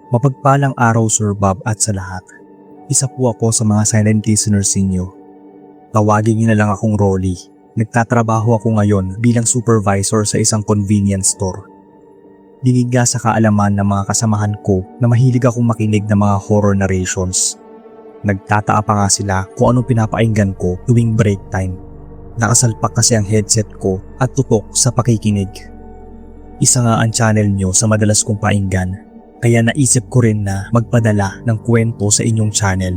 Mapagpalang araw Sir Bob at sa lahat. Isa po ako sa mga silent listeners ninyo. Tawagin niyo na lang akong Rolly. Nagtatrabaho ako ngayon bilang supervisor sa isang convenience store. Dinig nga sa kaalaman ng mga kasamahan ko na mahilig akong makinig ng mga horror narrations. Nagtataa pa nga sila kung anong pinapainggan ko tuwing break time. Nakasalpak kasi ang headset ko at tutok sa pakikinig. Isa nga ang channel nyo sa madalas kong painggan. Kaya naisip ko rin na magpadala ng kwento sa inyong channel.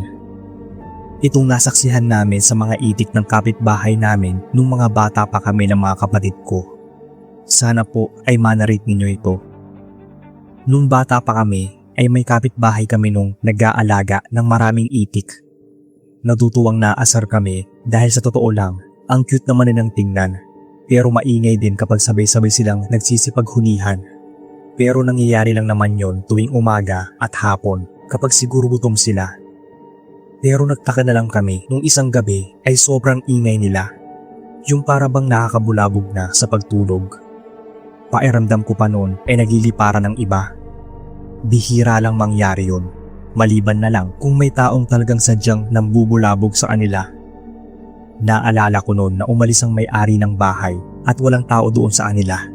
Itong nasaksihan namin sa mga itik ng kapitbahay namin nung mga bata pa kami ng mga kapatid ko. Sana po ay manarate ninyo ito. Nung bata pa kami ay may kapitbahay kami nung nag-aalaga ng maraming itik. Natutuwang naasar kami dahil sa totoo lang, ang cute naman nilang tingnan. Pero maingay din kapag sabay-sabay silang nagsisipaghunihan. Pero nangyayari lang naman yon tuwing umaga at hapon kapag siguro gutom sila. Pero nagtaka na lang kami nung isang gabi ay sobrang ingay nila. Yung para bang nakakabulabog na sa pagtulog. Pakiramdam ko pa noon ay nagliliparan ng iba. Bihira lang mangyari yon. Maliban na lang kung may taong talagang sadyang nambubulabog sa kanila. Naalala ko noon na umalis ang may-ari ng bahay at walang tao doon sa kanila.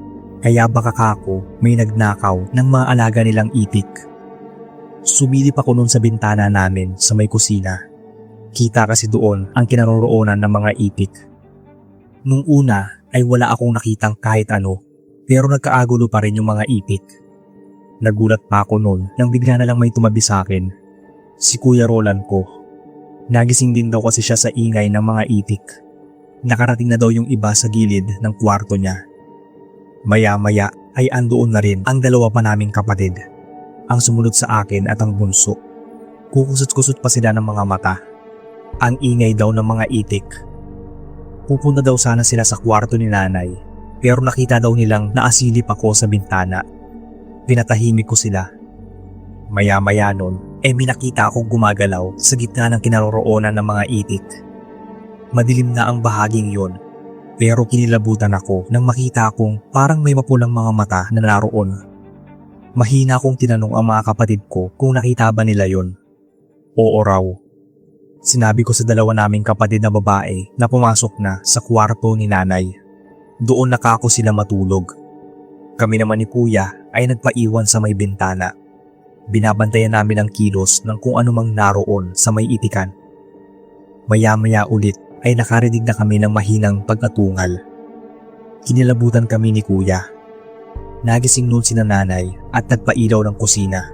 Kaya baka kako may nagnakaw ng mga alaga nilang itik. Sumilip ako noon sa bintana namin sa may kusina. Kita kasi doon ang kinaroroonan ng mga itik. Nung una ay wala akong nakitang kahit ano, pero nagkaagulo pa rin yung mga itik. Nagulat pa ako noon nang bigla na lang may tumabi sa akin. Si Kuya Roland ko. Nagising din daw kasi siya sa ingay ng mga itik. Nakarating na daw yung iba sa gilid ng kwarto niya. Maya-maya ay andoon na rin ang dalawa pa naming kapatid. Ang sumunod sa akin at ang bunso. Kukusot-kusot pa sila ng mga mata. Ang ingay daw ng mga itik. Pupunta daw sana sila sa kwarto ni nanay, pero nakita daw nilang naasilip ako sa bintana. Pinatahimik ko sila. Maya-maya nun, may nakita akong gumagalaw sa gitna ng kinaroroonan ng mga itik. Madilim na ang bahaging yon. Pero kinilabutan ako nang makita akong parang may mapulang mga mata na naroon. Mahina akong tinanong ang mga kapatid ko kung nakita ba nila yon. Oo raw. Sinabi ko sa dalawa naming kapatid na babae na pumasok na sa kwarto ni nanay. Doon nakako sila matulog. Kami naman ni Kuya ay nagpaiwan sa may bintana. Binabantayan namin ang kilos ng kung anumang naroon sa may itikan. Maya-maya ulit ay nakarinig na kami ng mahinang pag-atungal. Kinilabutan kami ni Kuya. Nagising noon si nanay at nagpailaw ng kusina.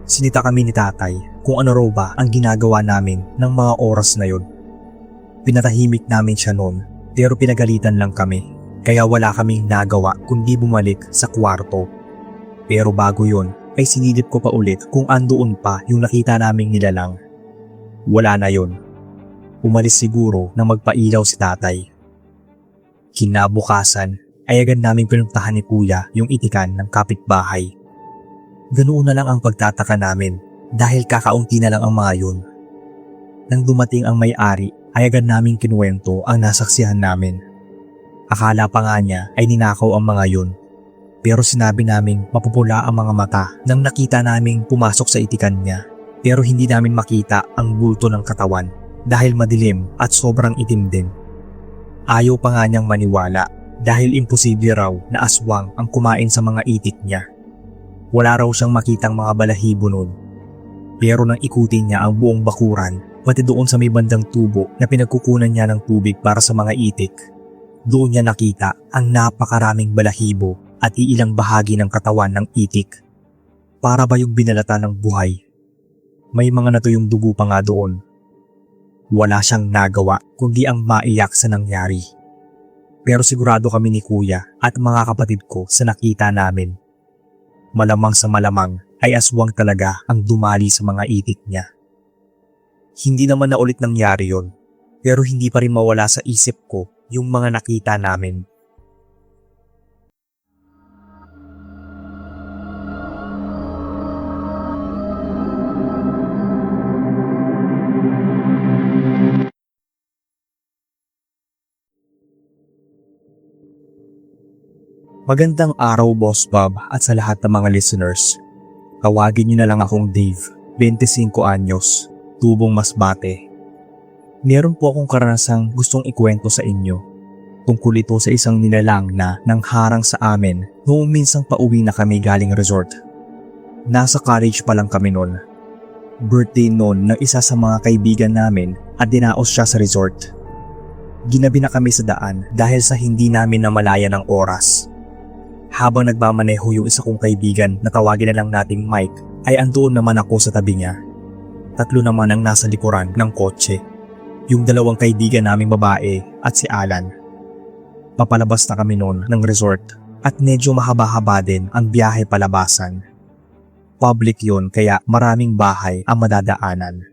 Sinita kami ni tatay kung ano raw ba ang ginagawa namin ng mga oras na yon. Pinatahimik namin siya noon pero pinagalitan lang kami kaya wala kaming nagawa kundi bumalik sa kwarto. Pero bago yon ay sinilip ko pa ulit kung andoon pa yung nakita naming nilalang. Wala na yon. Umalis siguro nang magpailaw si tatay. Kinabukasan ay agad naming pinuntahan ni Kuya yung itikan ng kapitbahay. Ganoon na lang ang pagtataka namin dahil kakaunti na lang ang mga yun. Nang dumating ang may-ari ay agad naming kinuwento ang nasaksihan namin. Akala pa nga niya ay ninakaw ang mga yun. Pero sinabi naming mapupula ang mga mata nang nakita naming pumasok sa itikan niya. Pero hindi namin makita ang bulto ng katawan. Dahil madilim at sobrang itim din. Ayaw pa nga niyang maniwala dahil imposible raw na aswang ang kumain sa mga itik niya. Wala raw siyang makitang mga balahibo nun. Pero nang ikutin niya ang buong bakuran, pati doon sa may bandang tubo na pinagkukunan niya ng tubig para sa mga itik, doon niya nakita ang napakaraming balahibo at iilang bahagi ng katawan ng itik. Para ba yung binalata ng buhay? May mga natuyong dugo pa nga doon. Wala siyang nagawa kundi ang maiyak sa nangyari. Pero sigurado kami ni Kuya at mga kapatid ko sa nakita namin. Malamang sa malamang ay aswang talaga ang dumali sa mga itik niya. Hindi naman na ulit nangyari yon, pero hindi pa rin mawala sa isip ko yung mga nakita namin. Magandang araw Boss Bob at sa lahat ng mga listeners. Tawagin niyo na lang akong Dave, 25 anyos, tubong Masbate. Meron po akong karanasang gustong ikwento sa inyo. Tungkol ito sa isang nilalang na nangharang sa amin noong minsang pauwi na kami galing resort. Nasa college pa lang kami noon. Birthday noon ng isa sa mga kaibigan namin at dinaos siya sa resort. Ginabi na kami sa daan dahil sa hindi namin namalaya ng oras. Habang nagmamaneho yung isa kong kaibigan na tawagin na lang nating Mike, ay andoon naman ako sa tabi niya. 3 naman ang nasa likuran ng kotse. Yung 2 kaibigan naming babae at si Alan. Papalabas na kami noon ng resort at medyo mahaba-haba din ang biyahe palabasan. Public yon kaya maraming bahay ang madadaanan.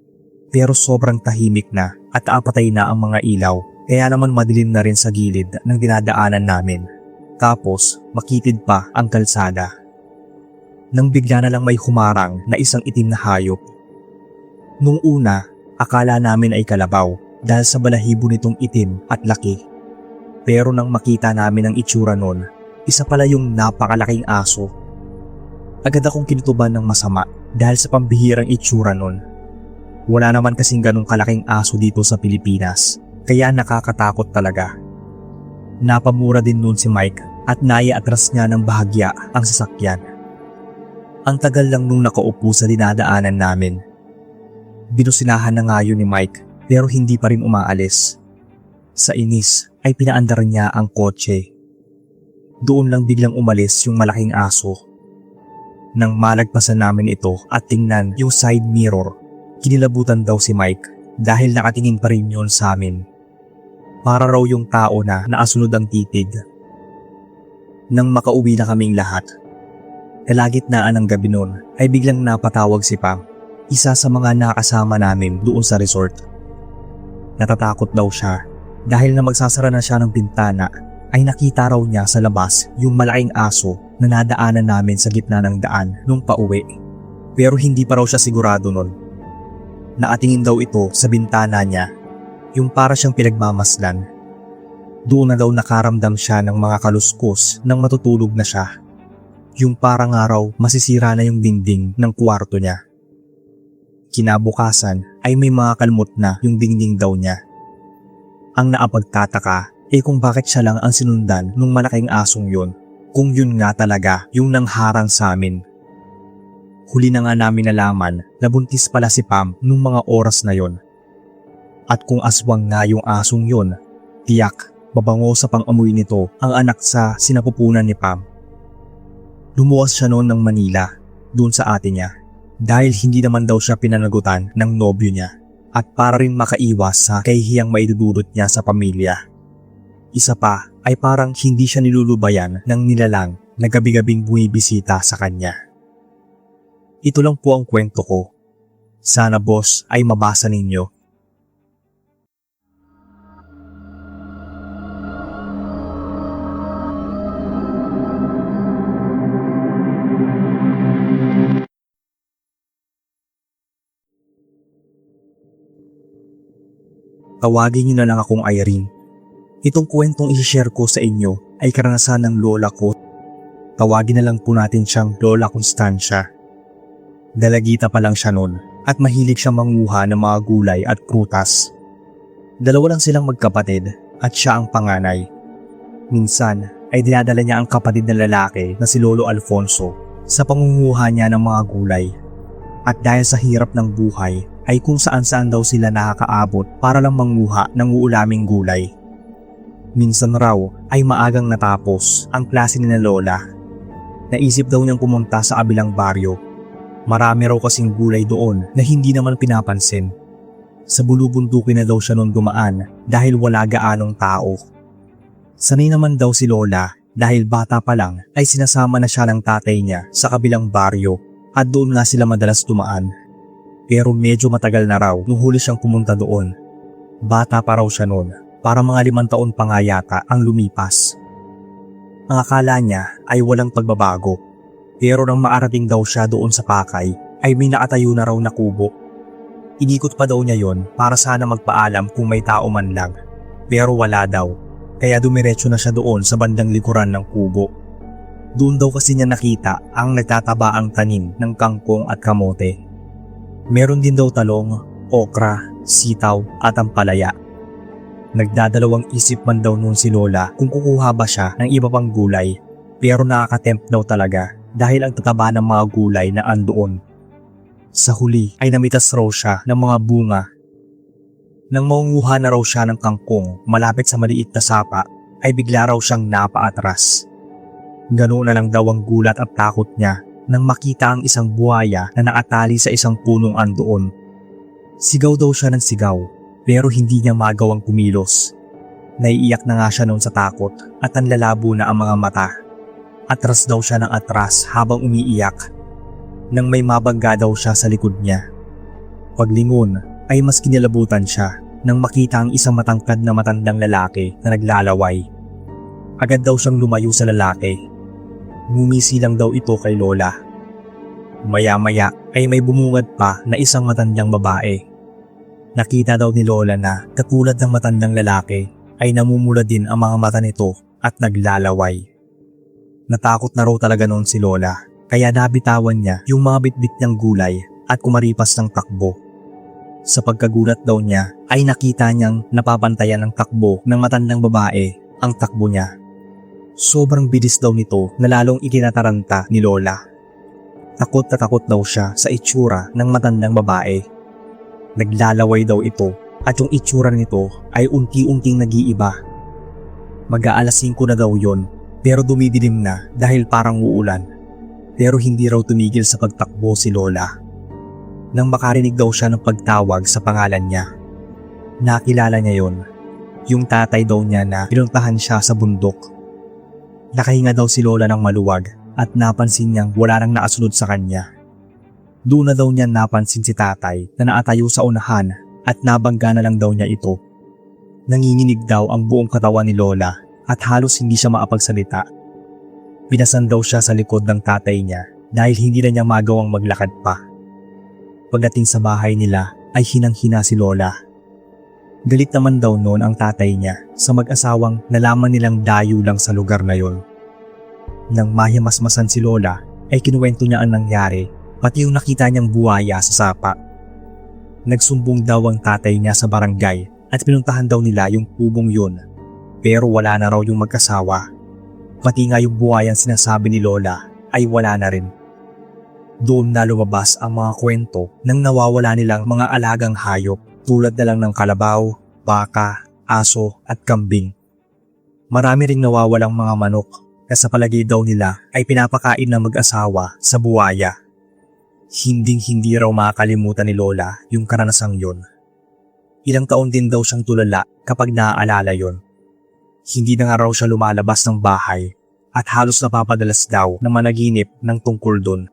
Pero sobrang tahimik na at apatay na ang mga ilaw. Kaya naman madilim na rin sa gilid ng dinadaanan namin. Tapos makitid pa ang kalsada. Nang bigla na lang may humarang na isang itim na hayop. Nung una, akala namin ay kalabaw dahil sa balahibo nitong itim at laki. Pero nang makita namin ang itsura nun, isa pala yung napakalaking aso. Agad akong kinutuban ng masama dahil sa pambihirang itsura nun. Wala naman kasing ganong kalaking aso dito sa Pilipinas. Kaya nakakatakot talaga. Napamura din noon si Mike at naiatras niya ng bahagya ang sasakyan. Ang tagal lang nung nakaupo sa dinadaanan namin. Binusinahan na nga yun ni Mike pero hindi pa rin umaalis. Sa inis ay pinaandar niya ang kotse. Doon lang biglang umalis yung malaking aso. Nang malagpasan namin ito at tingnan yung side mirror, kinilabutan daw si Mike dahil nakatingin pa rin yun sa amin. Para raw yung tao na naasunod ang titig. Nang makauwi na kaming lahat, kalagitnaan ng gabi noon ay biglang napatawag si Pam, isa sa mga nakasama namin doon sa resort. Natatakot daw siya dahil na magsasara na siya ng bintana ay nakita raw niya sa labas yung malaking aso na nadaanan namin sa gitna ng daan nung pauwi. Pero hindi pa raw siya sigurado noon. Nakatingin daw ito sa bintana niya. Yung para siyang pinagmamasdan. Doon na daw nakaramdam siya ng mga kaluskos nang matutulog na siya. Yung parang araw masisira na yung dingding ng kwarto niya. Kinabukasan ay may mga kalmot na yung dingding daw niya. Ang naapagtataka ay kung bakit siya lang ang sinundan ng malaking asong yun, kung yun nga talaga yung nangharang sa amin. Huli na nga namin nalaman na buntis pala si Pam nung mga oras na yon. At kung aswang nga yung asong yun, tiyak, mabango sa pang-amoy nito ang anak sa sinapupunan ni Pam. Lumuwas siya noon ng Manila, doon sa ate niya, dahil hindi naman daw siya pinanagutan ng nobyo niya at para rin makaiwas sa kahihiyang maidudulot niya sa pamilya. Isa pa ay parang hindi siya nilulubayan ng nilalang na gabi-gabing bumibisita sa kanya. Ito lang po ang kwento ko. Sana boss ay mabasa ninyo. Tawagin niyo na lang akong Irene. Itong kwentong i-share ko sa inyo ay karanasan ng lola ko. Tawagin na lang po natin siyang Lola Constancia. Dalagita pa lang siya noon at mahilig siyang manguha ng mga gulay at prutas. 2 lang silang magkapatid at siya ang panganay. Minsan ay dinadala niya ang kapatid na lalaki na si Lolo Alfonso sa pangunguha niya ng mga gulay. At dahil sa hirap ng buhay ay kung saan-saan daw sila nakakaabot para lang manguha ng uulaming gulay. Minsan raw ay maagang natapos ang klase ni na Lola. Naisip daw niyang pumunta sa kabilang baryo. Marami raw kasing gulay doon na hindi naman pinapansin. Sa bulubundukin na daw siya noon dumaan dahil wala gaanong tao. Sanay naman daw si Lola dahil bata pa lang ay sinasama na siya ng tatay niya sa kabilang baryo at doon nga sila madalas dumaan. Pero medyo matagal na raw nung huli siyang pumunta doon. Bata pa raw siya noon, para mga 5 taon pa nga yata ang lumipas. Ang akala niya ay walang pagbabago. Pero nang maarating daw siya doon sa Pakay ay may nakatayo na raw na kubo. Inikot pa daw niya yon para sana magpaalam kung may tao man lang. Pero wala daw, kaya dumiretso na siya doon sa bandang likuran ng kubo. Doon daw kasi niya nakita ang nagtatabaang tanim ng kangkong at kamote. Meron din daw talong, okra, sitaw at ampalaya. Nagdadalawang isip man daw noon si Lola kung kukuha ba siya ng iba pang gulay, pero nakakatempt daw talaga dahil ang tataba ng mga gulay na andoon. Sa huli ay namitas raw siya ng mga bunga. Nang maunguha na raw siya ng kangkong malapit sa maliit na sapa, ay bigla raw siyang napaatras. Ganoon na lang daw ang gulat at takot niya nang makita ang isang buhaya na nakatali sa isang punong andoon. Sigaw daw siya ng sigaw pero hindi niya magawang kumilos. Naiiyak na nga siya noon sa takot at nanlalabo na ang mga mata. Atras daw siya ng atras habang umiiyak. Nang may mabangga daw siya sa likod niya. Paglingon ay mas kinilabutan siya nang makita ang isang matangkad na matandang lalaki na naglalaway. Agad daw siyang lumayo sa lalaki. Ngumisi lang daw ito kay Lola. Maya-maya ay may bumungad pa na isang matandang babae. Nakita daw ni Lola na katulad ng matandang lalaki ay namumula din ang mga mata nito at naglalaway. Natakot na raw talaga noon si Lola kaya nabitawan niya yung mga bitbit niyang gulay at kumaripas ng takbo. Sa pagkagulat daw niya ay nakita niyang napapantayan ng takbo ng matandang babae ang takbo niya. Sobrang bilis daw nito na lalong itinataranta ni Lola. Takot na takot daw siya sa itsura ng matandang babae. Naglalaway daw ito at yung itsura nito ay unti-unting nag-iiba. Mag-aalas 5 na daw yon pero dumidilim na dahil parang uulan. Pero hindi raw tumigil sa pagtakbo si Lola. Nang makarinig daw siya ng pagtawag sa pangalan niya. Nakilala niya yon, yung tatay daw niya na pinuntahan siya sa bundok. Nakahinga daw si Lola ng maluwag at napansin niyang wala nang nakasunod sa kanya. Doon na daw niya napansin si tatay na naatayo sa unahan at nabangga na lang daw niya ito. Nanginginig daw ang buong katawan ni Lola at halos hindi siya makapagsalita. Pinasan daw siya sa likod ng tatay niya dahil hindi na niya magawang maglakad pa. Pagdating sa bahay nila ay hinang-hina si Lola. Galit naman daw noon ang tatay niya sa mag-asawang nalaman nilang dayo lang sa lugar na yon. Nang mahimasmasan si Lola ay kinuwento niya ang nangyari pati yung nakita niyang buhaya sa sapa. Nagsumbong daw ang tatay niya sa barangay at pinuntahan daw nila yung kubong yun pero wala na raw yung mag-asawa. Pati nga yung buhayang sinasabi ni Lola ay wala na rin. Doon na lumabas ang mga kwento ng nawawala nilang mga alagang hayop tulad na lang ng kalabaw, baka, aso at kambing. Marami ring nawawalang mga manok na sa palagay daw nila ay pinapakain ng mag-asawa sa buwaya. Hinding-hindi raw makakalimutan ni Lola yung karanasang yon. Ilang taon din daw siyang tulala kapag naaalala yon. Hindi na nga raw siya lumalabas ng bahay at halos napapadalas daw na managinip ng tungkol doon.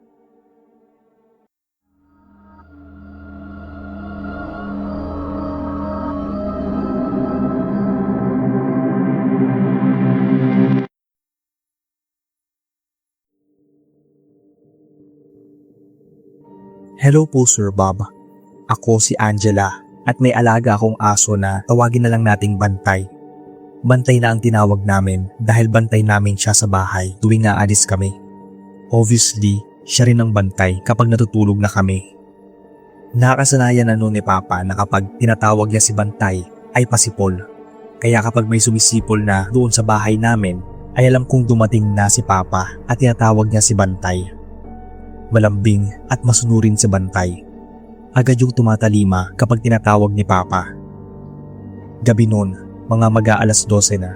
Hello po Sir Bob. Ako si Angela at may alaga akong aso na tawagin na lang nating Bantay. Bantay na ang tinawag namin dahil bantay namin siya sa bahay tuwing aalis kami. Obviously, siya rin ang bantay kapag natutulog na kami. Nakasanayan na noon ni Papa na kapag tinatawag niya si Bantay ay pasipol. Kaya kapag may sumisipol na doon sa bahay namin ay alam kong dumating na si Papa at tinatawag niya si Bantay. Malambing at masunurin si Bantay. Agad yung tumatalima kapag tinatawag ni Papa. Gabi noon, mga mag-aalas 12 na.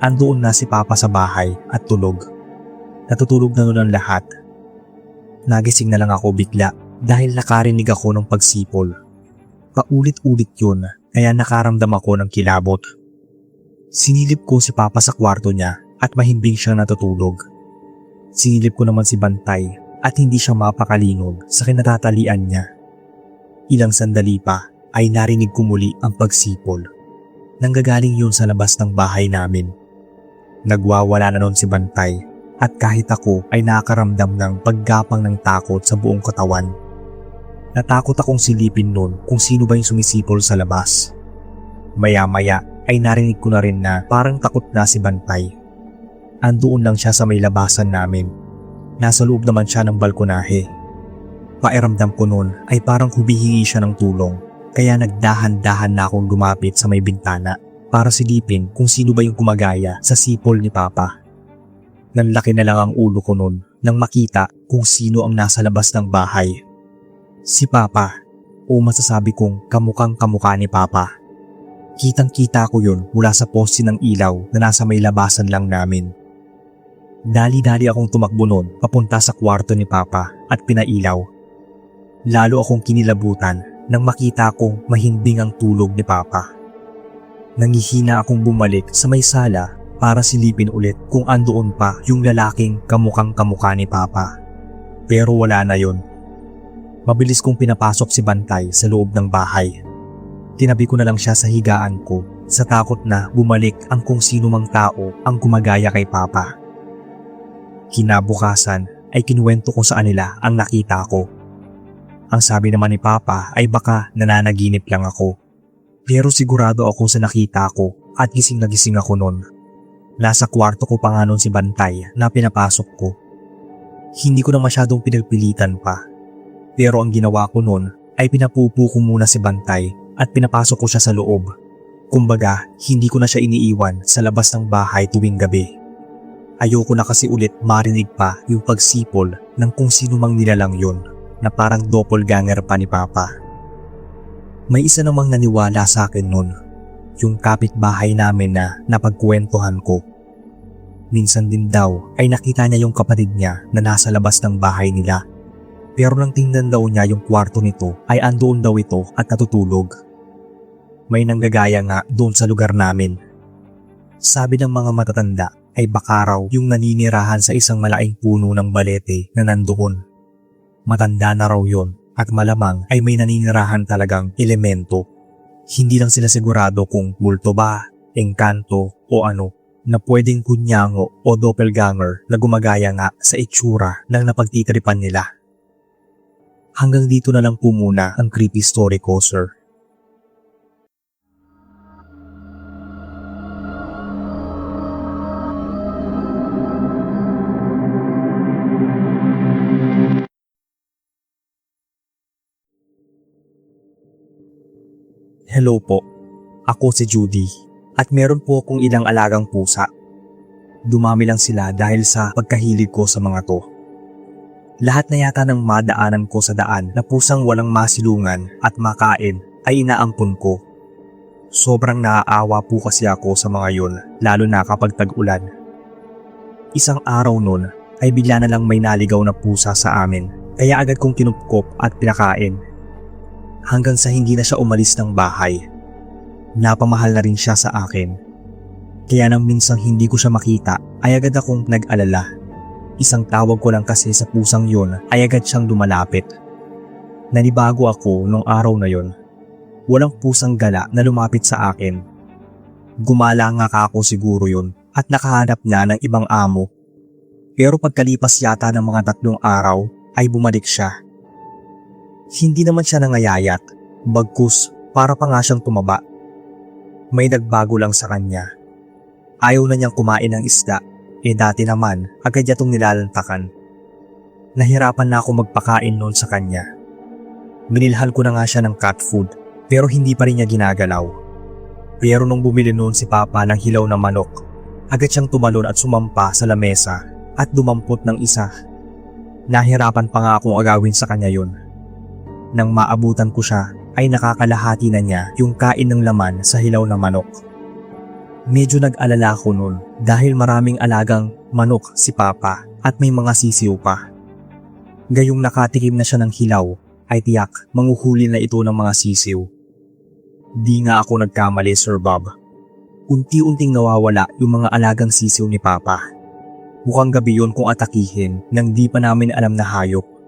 Andoon na si Papa sa bahay at tulog. Natutulog na noon ang lahat. Nagising na lang ako bigla dahil nakarinig ako ng pagsipol. Paulit-ulit yun kaya nakaramdam ako ng kilabot. Sinilip ko si Papa sa kwarto niya at mahimbing siyang natutulog. Sinilip ko naman si Bantay at hindi siya mapakalingon sa kinatatalian niya. Ilang sandali pa ay narinig ko muli ang pagsipol. Nanggagaling yun sa labas ng bahay namin. Nagwawala na noon si Bantay at kahit ako ay nakakaramdam ng paggapang ng takot sa buong katawan. Natakot akong silipin noon kung sino ba yung sumisipol sa labas. Maya-maya ay narinig ko na rin na parang takot na si Bantay. Andoon lang siya sa may labasan namin. Nasa loob naman siya ng balkonahe. Pakiramdam ko noon ay parang humihingi siya ng tulong, kaya nagdahan-dahan na akong lumapit sa may bintana para silipin kung sino ba yung gumagaya sa sipol ni Papa. Nanlaki na lang ang ulo ko noon nang makita kung sino ang nasa labas ng bahay. Si Papa, o masasabi kong kamukhang kamukha ni Papa. Kitang-kita ko yun mula sa poste ng ilaw na nasa may labasan lang namin. Dali-dali akong tumakbo noon papunta sa kwarto ni Papa at pinailaw. Lalo akong kinilabutan nang makita kong mahimbing ang tulog ni Papa. Nangihina akong bumalik sa may sala para silipin ulit kung andoon pa yung lalaking kamukhang kamukha ni Papa. Pero wala na yun. Mabilis kong pinapasok si Bantay sa loob ng bahay. Tinabi ko na lang siya sa higaan ko sa takot na bumalik ang kung sino mang tao ang gumagaya kay Papa. Kinabukasan ay kinuwento ko sa kanila ang nakita ko. Ang sabi naman ni Papa ay baka nananaginip lang ako. Pero sigurado ako sa nakita ko at gising na gising ako noon. Nasa kwarto ko pa nga noon si Bantay na pinapasok ko. Hindi ko na masyadong pinagpilitan pa. Pero ang ginawa ko noon ay pinapupo ko muna si Bantay at pinapasok ko siya sa loob. Kumbaga, hindi ko na siya iniiwan sa labas ng bahay tuwing gabi. Ayoko na kasi ulit marinig pa yung pagsipol ng kung sino mang nilalang yun na parang doppelganger pa ni Papa. May isa namang naniwala sa akin nun, yung kapitbahay namin na napagkwentuhan ko. Minsan din daw ay nakita niya yung kapatid niya na nasa labas ng bahay nila. Pero nang tingnan daw niya yung kwarto nito ay andoon daw ito at natutulog. May nanggagaya nga doon sa lugar namin. Sabi ng mga matatanda ay baka raw yung naninirahan sa isang malaking puno ng balete na nandoon. Matanda na raw yun at malamang ay may naninirahan talagang elemento. Hindi lang sila sigurado kung multo ba, engkanto o ano na pwedeng kunyango o doppelganger na gumagaya nga sa itsura ng napagtitripan nila. Hanggang dito na lang po muna ang creepy story ko, sir. Hello po, ako si Judy at meron po akong ilang alagang pusa. Dumami lang sila dahil sa pagkahilig ko sa mga to. Lahat na yata ng madaanan ko sa daan na pusang walang masilungan at makain ay inaampun ko. Sobrang naaawa po kasi ako sa mga yun, lalo na kapag tag-ulan. Isang araw nun ay bigla na lang may naligaw na pusa sa amin, kaya agad kong kinupkop at pinakain. Hanggang sa hindi na siya umalis ng bahay. Napamahal na rin siya sa akin. Kaya nang minsang hindi ko siya makita ay agad akong nag-alala. Isang tawag ko lang kasi sa pusang yun ay agad siyang lumalapit. Nanibago ako nung araw na yun. Walang pusang gala na lumapit sa akin. Gumala nga ako siguro yun at nakahanap niya ng ibang amo. Pero pagkalipas yata ng mga 3 araw ay bumalik siya. Hindi naman siya nangayayat, bagkus para pa nga siyang tumaba. May nagbago lang sa kanya. Ayaw na niyang kumain ng isda, dati naman agad niya itong nilalantakan. Nahirapan na ako magpakain noon sa kanya. Binilhan ko na nga siya ng cat food pero hindi pa rin niya ginagalaw. Pero nung bumili noon si Papa ng hilaw na manok, agad siyang tumalon at sumampa sa lamesa at dumampot ng isa. Nahirapan pa nga akong agawin sa kanya yun. Nang maabutan ko siya ay nakakalahati na niya yung kain ng laman sa hilaw na manok. Medyo nag-alala ko nun dahil maraming alagang manok si Papa at may mga sisiw pa. Gayong nakatikim na siya ng hilaw ay tiyak manghuhuli na ito ng mga sisiw. Di nga ako nagkamali, Sir Bob. Unti-unting nawawala yung mga alagang sisiw ni Papa. Mukhang gabi yun kung atakihin nang di pa namin alam na hayop.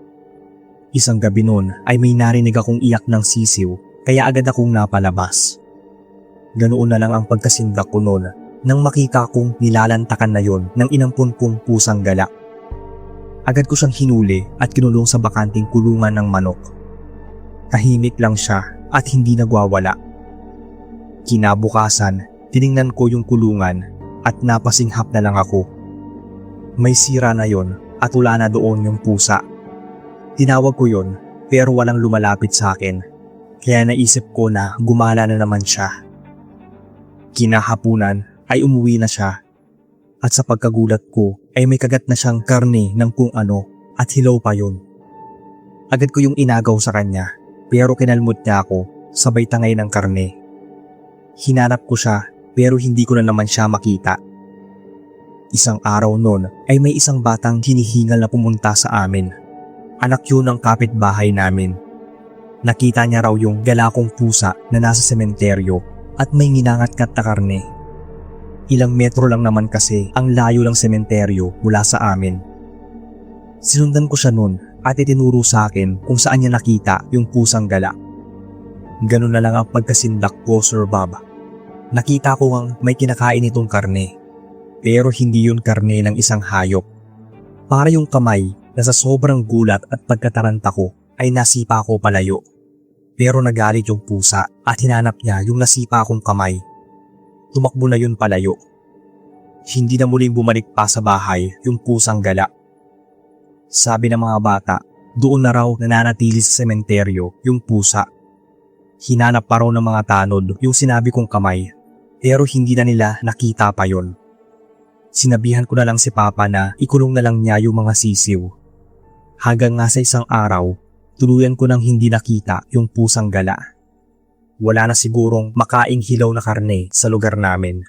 Isang gabi noon ay may narinig akong iyak ng sisiw kaya agad akong napalabas. Ganoon na lang ang pagkasindak ko noon nang makita kong nilalantakan na yon ng inampun kong pusang gala. Agad ko siyang hinuli at kinulong sa bakanting kulungan ng manok. Tahimik lang siya at hindi nagwawala. Kinabukasan, tiningnan ko yung kulungan at napasinghap na lang ako. May sira na yon at wala na doon yung pusa. Tinawag ko yon pero walang lumalapit sa akin. Kaya naisip ko na gumala na naman siya. Kinahapunan ay umuwi na siya. At sa pagkagulat ko ay may kagat na siyang karne ng kung ano at hilaw pa yun. Agad ko yung inagaw sa kanya pero kinalmot niya ako sabay tangay ng karne. Hinanap ko siya pero hindi ko na naman siya makita. Isang araw noon ay may isang batang hinihingal na pumunta sa amin. Anak yun ng kapitbahay namin. Nakita niya raw yung galakong pusa na nasa sementeryo at may nginangat-ngat na karne. Ilang metro lang naman kasi ang layo ng sementeryo mula sa amin. Sinundan ko siya noon at itinuro sa akin kung saan niya nakita yung pusang gala. Ganun na lang ang pagkasindak ko, Sir Bob. Nakita ko ang may kinakain itong karne. Pero hindi yun karne ng isang hayop. Para yung kamay na sa sobrang gulat at pagkataranta ko ay nasipa ko palayo. Pero nagalit yung pusa at hinanap niya yung nasipa kong kamay. Tumakbo na yun palayo. Hindi na muling bumalik pa sa bahay yung pusang gala. Sabi ng mga bata, doon na raw nananatili sa sementeryo yung pusa. Hinanap pa raw ng mga tanod yung sinabi kong kamay, pero hindi na nila nakita pa yon. Sinabihan ko na lang si Papa na ikulong na lang niya yung mga sisiw. Hanggang nga sa isang araw, tuluyan ko nang hindi nakita yung pusang gala. Wala na sigurong makaing hilaw na karne sa lugar namin.